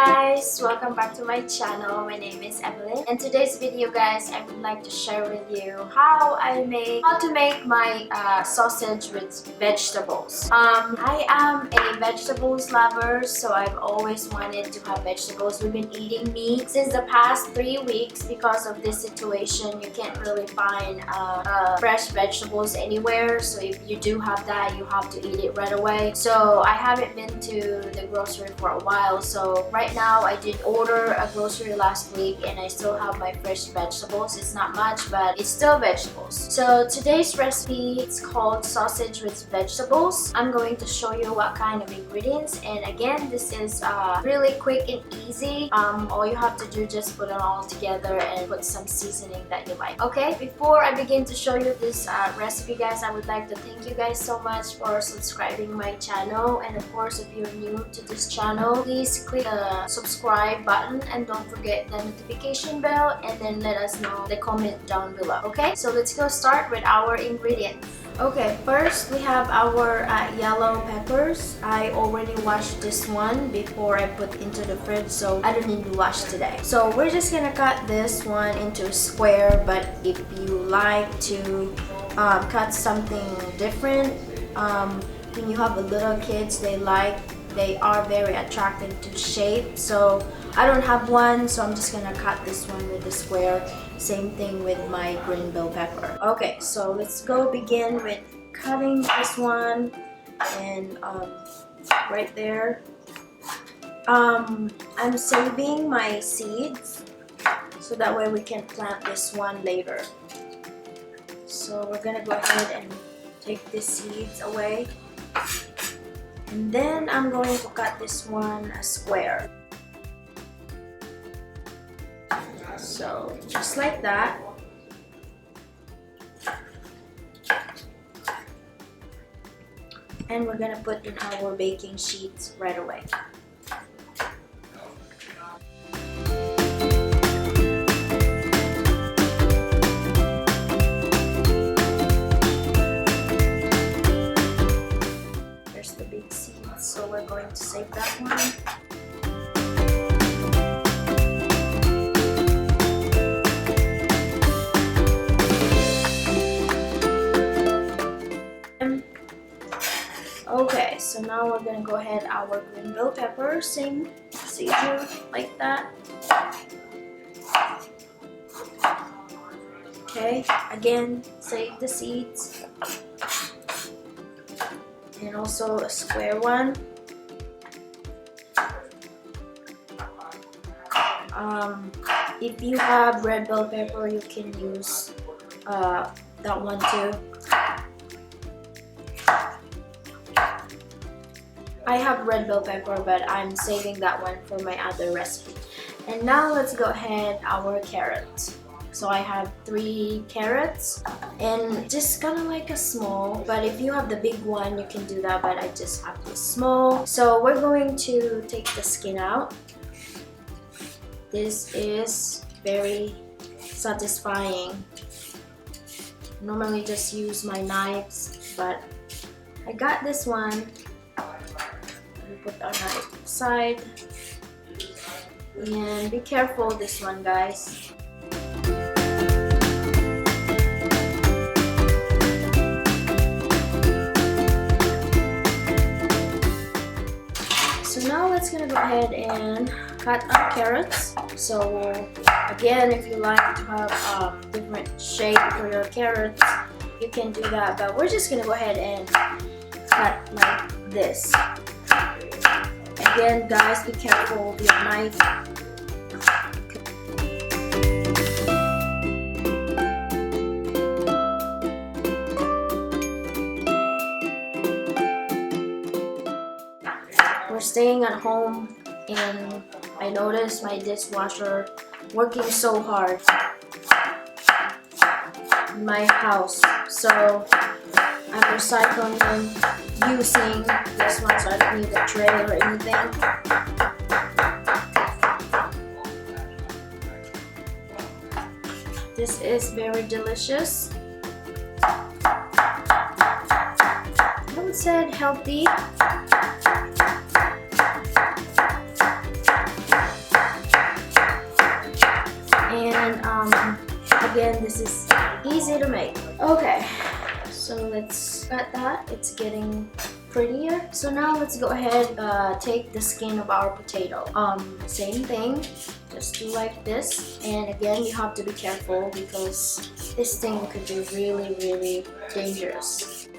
guys, welcome back to my channel. My name is Evelyn. In today's video guys, I would like to share with you how to make my sausage with vegetables. I am a vegetables lover, so I've always wanted to have vegetables. We've been eating meat since the past 3 weeks because of this situation. You can't really find fresh vegetables anywhere, so if you do have that, you have to eat it right away. So I haven't been to the grocery for a while, so right now I did order a grocery last week and I still have my fresh vegetables. It's not much, but it's still vegetables. So today's recipe, it's called sausage with vegetables. I'm going to show you what kind of ingredients, and again, this is really quick and easy. All you have to do, just put it all together and put some seasoning that you like. Okay, before I begin to show you this recipe guys, I would like to thank you guys so much for subscribing my channel, and of course if you're new to this channel, please click the subscribe button and don't forget the notification bell, and then let us know the comment down below. Okay, so let's go start with our ingredients. Okay, first we have our yellow peppers. I already washed this one before I put into the fridge, so I don't need to wash today. So we're just gonna cut this one into a square, but if you like to cut something different, when you have a little kids, they are very attracted to shape. So I don't have one, so I'm just gonna cut this one with the square. Same thing with my green bell pepper. Okay, so let's go begin with cutting this one, and right there. I'm saving my seeds so that way we can plant this one later. So we're gonna go ahead and take the seeds away. And then I'm going to cut this one a square. So just like that. And we're gonna put in our baking sheets right away. So we're going to save that one. Okay, so now we're gonna go ahead our green bell pepper, same procedure like that. Okay, again, save the seeds. And also a square one. If you have red bell pepper, you can use that one too. I have red bell pepper, but I'm saving that one for my other recipe. And now let's go ahead our carrots. So I have 3 carrots, and just kind of like a small, but if you have the big one you can do that, but I just have the small. So we're going to take the skin out. This is very satisfying. Normally just use my knives, but I got this one. We put our knife aside, and be careful this one guys. So now let's gonna go ahead and cut our carrots. So again, if you like to have different shape for your carrots, you can do that, but we're just gonna go ahead and cut like this. Again guys, be careful with your knife. We're staying at home, and I noticed my dishwasher working so hard in my house, so I'm recycling and using this one, so I don't need a tray or anything. This is very delicious. I would say healthy. again, this is easy to make. Okay, so let's cut that. It's getting prettier. So now let's go ahead, take the skin of our potato. Same thing, just do like this. And again, you have to be careful because this thing could be really, really dangerous.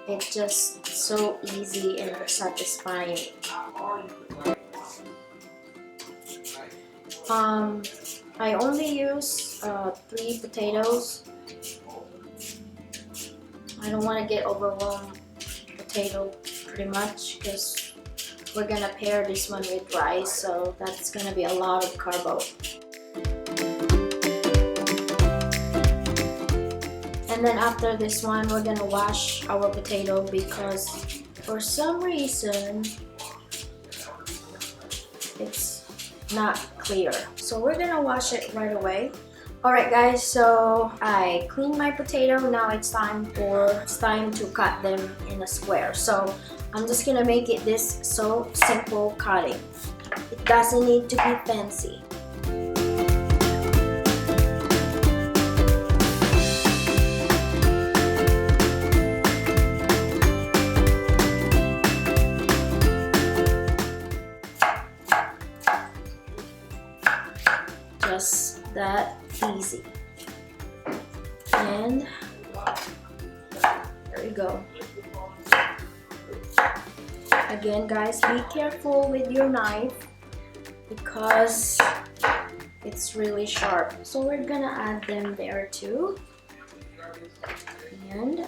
It's just so easy and satisfying. I only use 3 potatoes. I don't want to get overwhelmed potato pretty much because we're gonna pair this one with rice, so that's gonna be a lot of carbo. And then after this one, we're gonna wash our potato because for some reason it's not clear. So we're gonna wash it right away. Alright guys, so I cleaned my potato. Now it's time to cut them in a square. So I'm just gonna make it this so simple cutting. It doesn't need to be fancy. Just that easy. And there we go. Again guys, be careful with your knife because it's really sharp. So we're gonna add them there too. And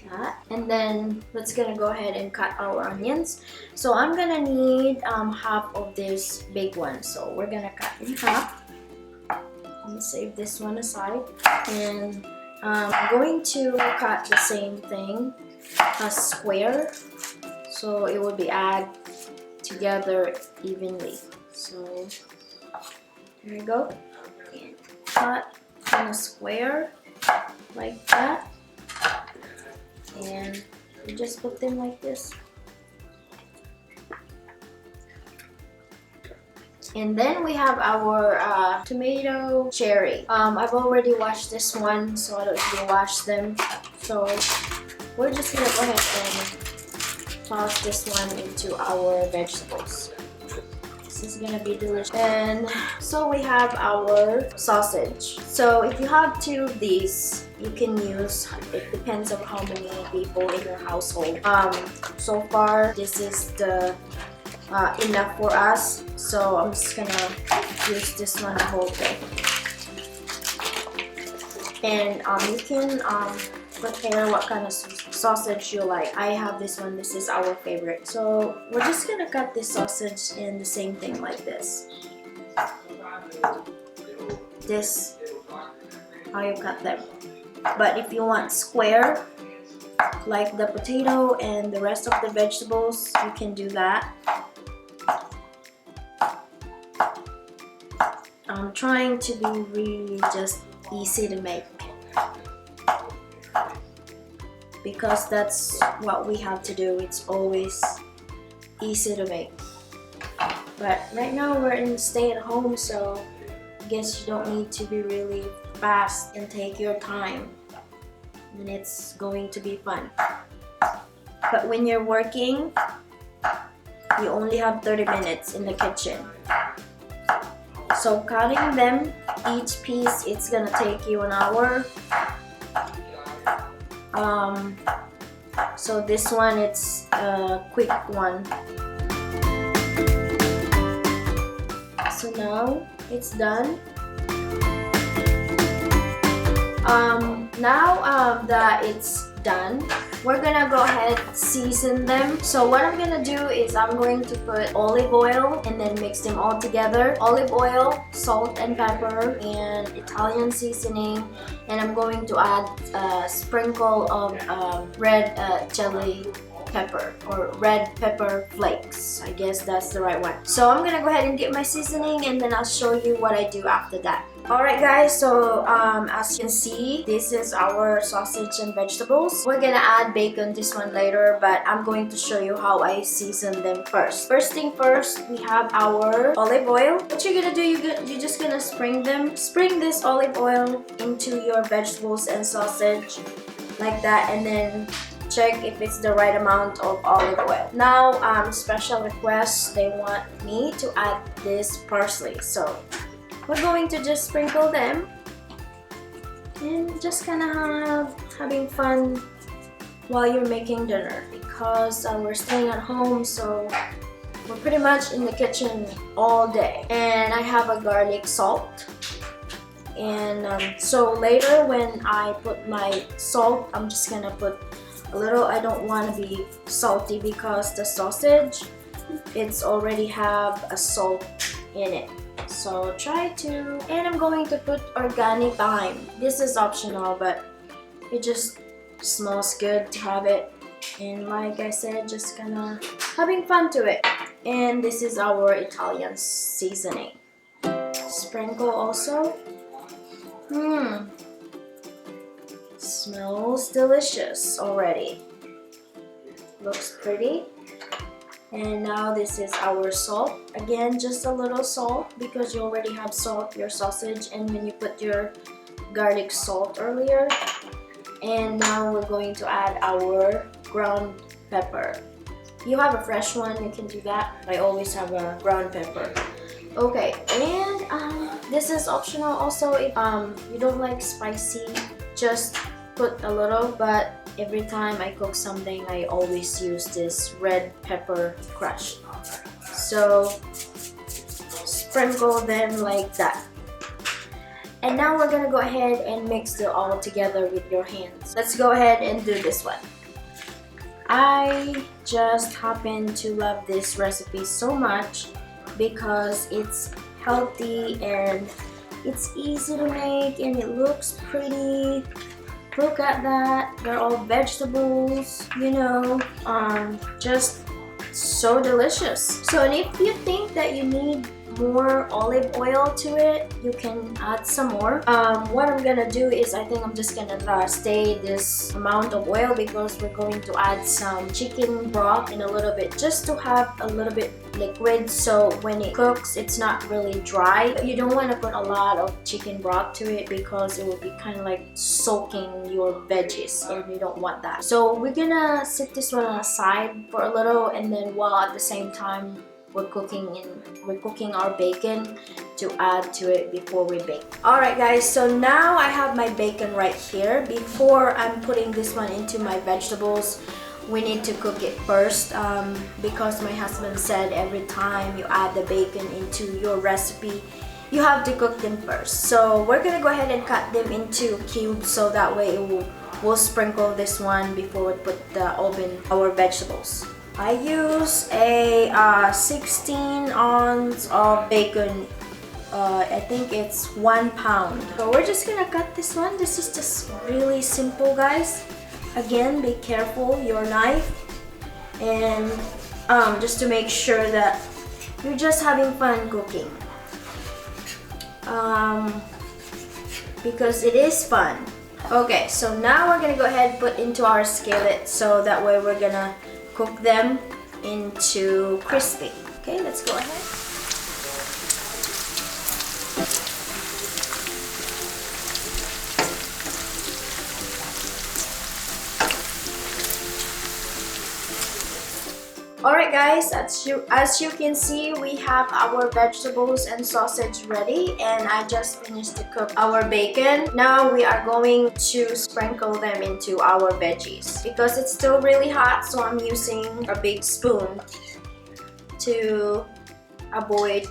that. And then let's gonna go ahead and cut our onions. So I'm gonna need half of this big one. So we're gonna cut in half. I'm gonna save this one aside. And I'm going to cut the same thing, a square, so it will be add together evenly. So there you go. And cut in a square like that. And you just put them like this. And then we have our tomato cherry. I've already washed this one, so I don't need to wash them. So we're just gonna go ahead and toss this one into our vegetables. This is gonna be delicious. And so we have our sausage. So if you have 2 of these, you can use, it depends on how many people in your household. So far this is the enough for us, so I'm just gonna use this one the whole thing. And you can prepare what kind of sausage you like. I have this one. This is our favorite. So we're just gonna cut this sausage in the same thing like this. This how you cut them. But if you want square like the potato and the rest of the vegetables, you can do that. I'm trying to be really just easy to make because that's what we have to do. It's always easy to make. But right now we're in stay at home, so I guess you don't need to be really fast and take your time, and it's going to be fun. But when you're working, you only have 30 minutes in the kitchen. So cutting them, each piece, it's gonna take you an hour. So this one, it's a quick one. So now it's done. Now that it's done, we're gonna go ahead and season them. So what I'm gonna do is I'm going to put olive oil and then mix them all together. Olive oil, salt and pepper, and Italian seasoning. And I'm going to add a sprinkle of red chili pepper or red pepper flakes. I guess that's the right one. So I'm gonna go ahead and get my seasoning and then I'll show you what I do after that. Alright guys, so as you can see, this is our sausage and vegetables. We're gonna add bacon this one later, but I'm going to show you how I season them first. First thing first, we have our olive oil. What you're gonna do, you're just gonna spring this olive oil into your vegetables and sausage like that, and then check if it's the right amount of olive oil. Now, special request, they want me to add this parsley. So we're going to just sprinkle them and just kind of having fun while you're making dinner, because we're staying at home, so we're pretty much in the kitchen all day. And I have a garlic salt. And so later when I put my salt, I'm just gonna put a little. I don't want to be salty because the sausage, it's already have a salt in it. So try to. And I'm going to put organic thyme. This is optional, but it just smells good to have it. And like I said, just kinda having fun to it. And this is our Italian seasoning. Sprinkle also. Smells delicious already. Looks pretty. And now this is our salt. Again, just a little salt because you already have salt, your sausage, and when you put your garlic salt earlier. And now we're going to add our ground pepper. If you have a fresh one, you can do that. I always have a ground pepper. Okay, and this is optional also. If you don't like spicy, just put a little, but every time I cook something, I always use this red pepper crushed. So sprinkle them like that. And now we're gonna go ahead and mix it all together with your hands. Let's go ahead and do this one. I just happen to love this recipe so much because it's healthy and it's easy to make and it looks pretty. Look at that, they're all vegetables, you know, just so delicious. So and if you think that you need more olive oil to it, you can add some more. What I'm gonna do is I think I'm just gonna stay this amount of oil because we're going to add some chicken broth in a little bit, just to have a little bit liquid, so when it cooks it's not really dry. But you don't want to put a lot of chicken broth to it because it will be kind of like soaking your veggies, and you don't want that. So we're gonna set this one aside for a little, and then while at the same time we're cooking our bacon to add to it before we bake. Alright guys, so now I have my bacon right here. Before I'm putting this one into my vegetables, we need to cook it first because my husband said every time you add the bacon into your recipe, you have to cook them first. So we're gonna go ahead and cut them into cubes so that way we'll sprinkle this one before we put the oven our vegetables. I use a 16 ounce of bacon. I think it's 1 pound. So we're just gonna cut this one. This is just really simple, guys. Again, be careful your knife, and just to make sure that you're just having fun cooking, because it is fun. Okay, so now we're gonna go ahead and put into our skillet, so that way we're gonna cook them into crispy. Okay, let's go ahead. Alright guys, as you can see, we have our vegetables and sausage ready, and I just finished to cook our bacon. Now we are going to sprinkle them into our veggies. Because it's still really hot, so I'm using a big spoon to avoid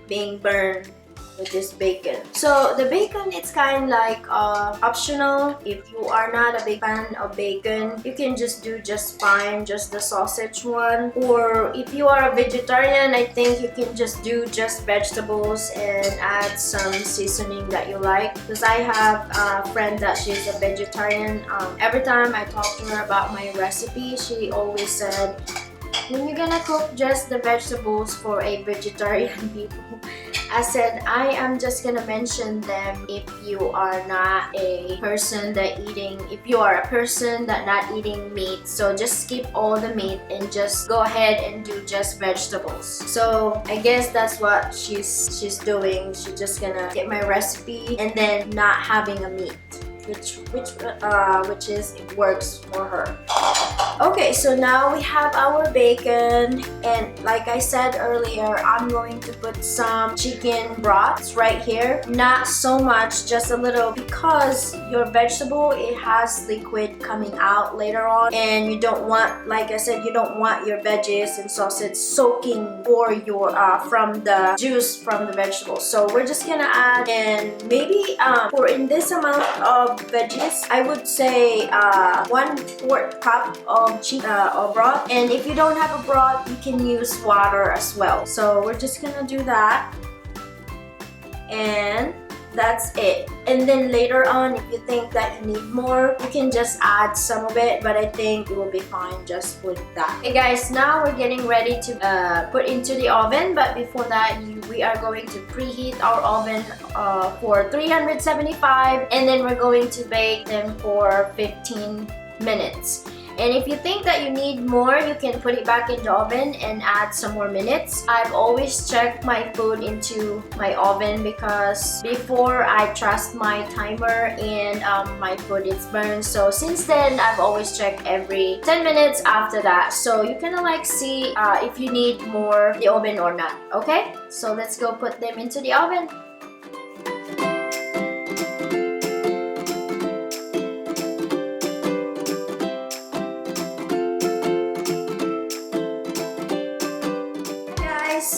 being burned with this bacon. So the bacon, it's kind of like optional. If you are not a big fan of bacon, you can just do just fine, just the sausage one. Or if you are a vegetarian, I think you can just do just vegetables and add some seasoning that you like. Because I have a friend that she's a vegetarian. Every time I talk to her about my recipe, she always said, when you're gonna cook just the vegetables for a vegetarian people, I said I am just gonna mention them if you are not a person that eating, if you are a person that not eating meat, so just skip all the meat and just go ahead and do just vegetables. So I guess that's what she's doing. She's just gonna get my recipe and then not having a meat, which is it works for her. Okay, so now we have our bacon, and like I said earlier, I'm going to put some chicken broth right here. Not so much, just a little, because your vegetable, it has liquid coming out later on, and you don't want, like I said, you don't want your veggies and sausage soaking for your from the juice from the vegetables. So we're just gonna add, and maybe for in this amount of veggies, I would say 1/4 cup of broth. And if you don't have a broth, you can use water as well. So we're just gonna do that, and that's it. And then later on, if you think that you need more, you can just add some of it, but I think it will be fine just with that. Okay guys, now we're getting ready to put into the oven, but before that, we are going to preheat our oven for 375, and then we're going to bake them for 15 minutes. And if you think that you need more, you can put it back in the oven and add some more minutes. I've always checked my food into my oven, because before I trust my timer and my food is burned. So since then, I've always checked every 10 minutes after that. So you can like see if you need more the oven or not. Okay, so let's go put them into the oven.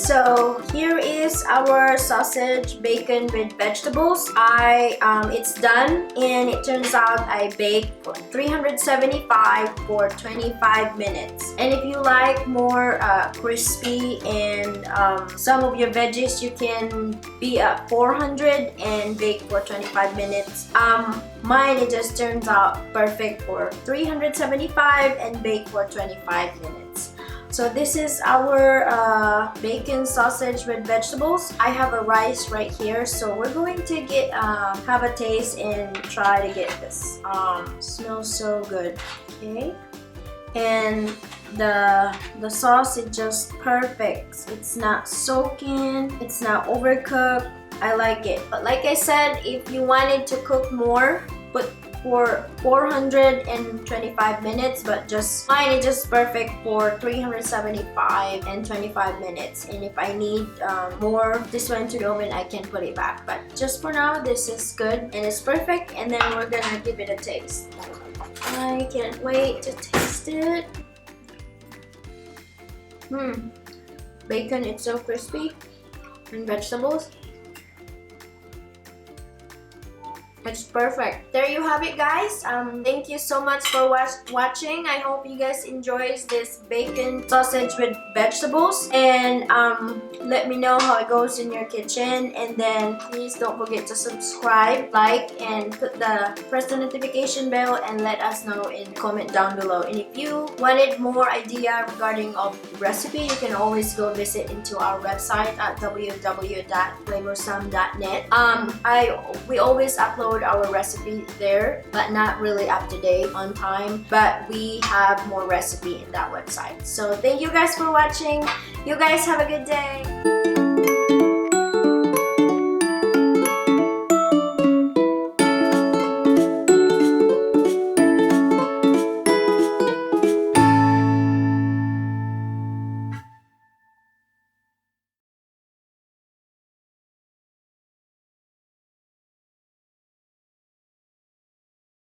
So here is our sausage bacon with vegetables. It's done, and it turns out I baked for 375 for 25 minutes. And if you like more crispy and some of your veggies, you can be at 400 and bake for 25 minutes. Mine, it just turns out perfect for 375 and bake for 25 minutes. So this is our bacon sausage with vegetables. I have a rice right here, so we're going to get have a taste and try to get this. Smells so good. Okay, and the sauce is just perfect. It's not soaking, it's not overcooked. I like it. But like I said, if you wanted to cook more, put for 425 minutes, but just mine is just perfect for 375 and 25 minutes. And if I need more, this one to the oven, I can put it back. But just for now, this is good and it's perfect. And then we're gonna give it a taste. I can't wait to taste it. Bacon, it's so crispy, and vegetables, it's perfect. There you have it, guys. Thank you so much for watching. I hope you guys enjoyed this bacon sausage with vegetables, and let me know how it goes in your kitchen. And then please don't forget to subscribe, like, and press the notification bell, and let us know in comment down below. And if you wanted more idea regarding of recipe, you can always go visit into our website at www.flavorsome.net. We always upload our recipe there, but not really up to date on time, but we have more recipe in that website. So thank you guys for watching. You guys have a good day.